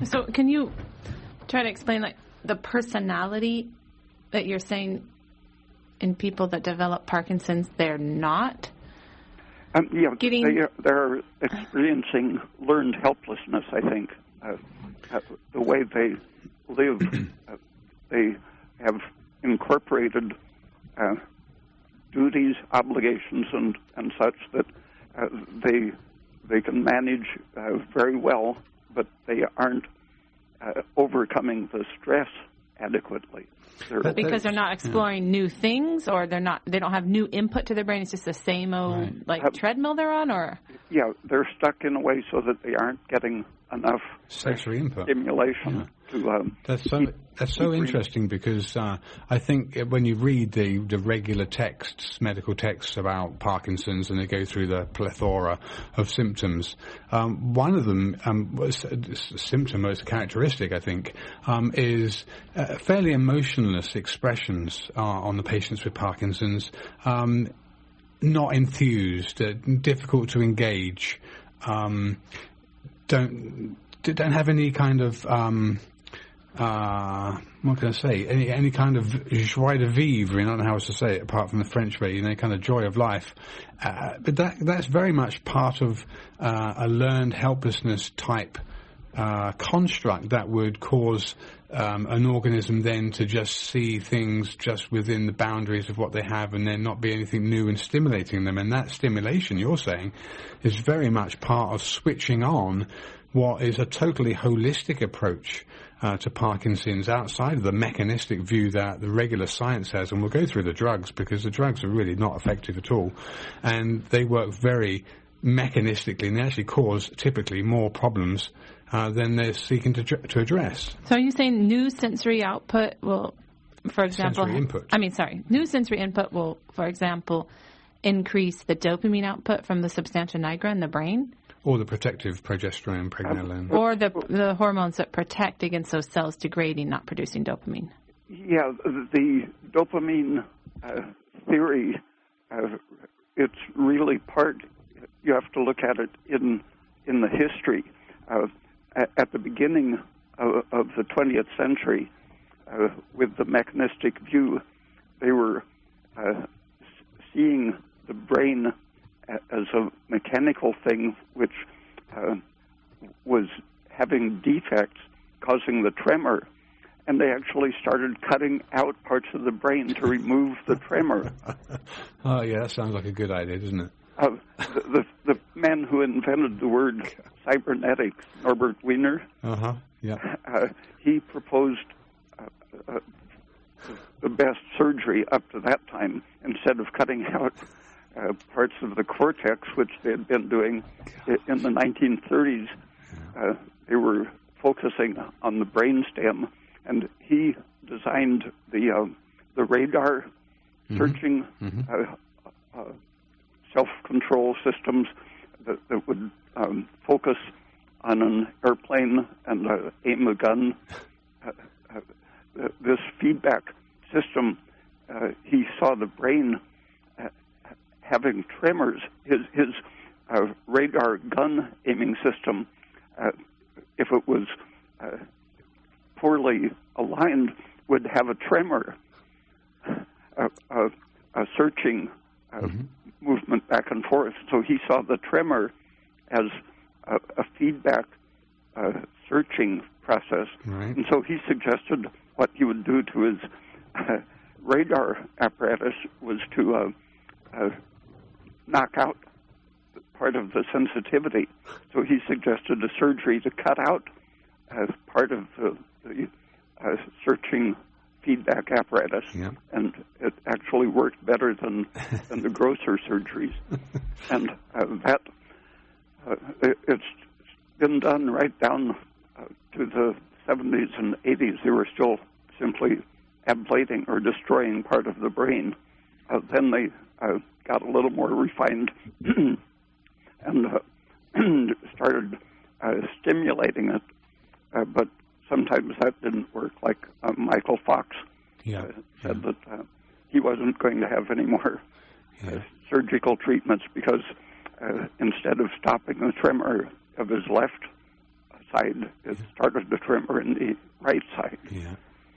So can you try to explain, like, the personality that you're saying in people that develop Parkinson's, they're not they're experiencing learned helplessness, I think. The way they live, they have incorporated duties, obligations, and such that they can manage very well, but they aren't overcoming the stress adequately. Because they're not exploring new things, or they don't have new input to their brain. It's just the same old treadmill they're on, or they're stuck in a way so that they aren't getting enough sensory input, stimulation. That's so interesting, because I think when you read the regular texts, medical texts about Parkinson's, and they go through the plethora of symptoms, one of them, symptom most characteristic, I think, is fairly emotionless expressions on the patients with Parkinson's, not enthused, difficult to engage, don't have any kind of what can I say? Any kind of joie de vivre, I don't know how else to say it apart from the French way, kind of joy of life. But that's very much part of a learned helplessness type construct that would cause an organism then to just see things just within the boundaries of what they have, and then not be anything new and stimulating them. And that stimulation, you're saying, is very much part of switching on what is a totally holistic approach to Parkinson's, outside of the mechanistic view that the regular science has. And we'll go through the drugs, because the drugs are really not effective at all, and they work very mechanistically, and they actually cause typically more problems than they're seeking to address. So are you saying new sensory output will, for example... New sensory input will, for example, increase the dopamine output from the substantia nigra in the brain? Or the protective progesterone, pregnenolone. Or the hormones that protect against those cells degrading, not producing dopamine. Yeah, the dopamine theory, it's really part, you have to look at it in the history. At the beginning of the 20th century, with the mechanistic view, they were seeing the brain as a mechanical thing which was having defects causing the tremor, and they actually started cutting out parts of the brain to remove the tremor. Oh, yeah, that sounds like a good idea, doesn't it? The man who invented the word cybernetics, Norbert Wiener, he proposed the best surgery up to that time. Instead of cutting out parts of the cortex, which they had been doing in the 1930s, they were focusing on the brainstem, and he designed the radar searching self-control systems that would focus on an airplane and aim a gun. This feedback system, he saw the brain having tremors. His radar gun aiming system, if it was poorly aligned, would have a tremor, a searching movement back and forth. So he saw the tremor as a feedback searching process. Right. And so he suggested what he would do to his radar apparatus was to knock out part of the sensitivity. So he suggested a surgery to cut out part of the searching feedback apparatus, and it actually worked better than the grosser surgeries. And it's been done right down to the 70s and 80s. They were still simply ablating or destroying part of the brain. Then they got a little more refined and started stimulating it, but sometimes that didn't work. Like Michael Fox said that he wasn't going to have any more surgical treatments because instead of stopping the tremor of his left side, it started to tremor in the right side. Yeah.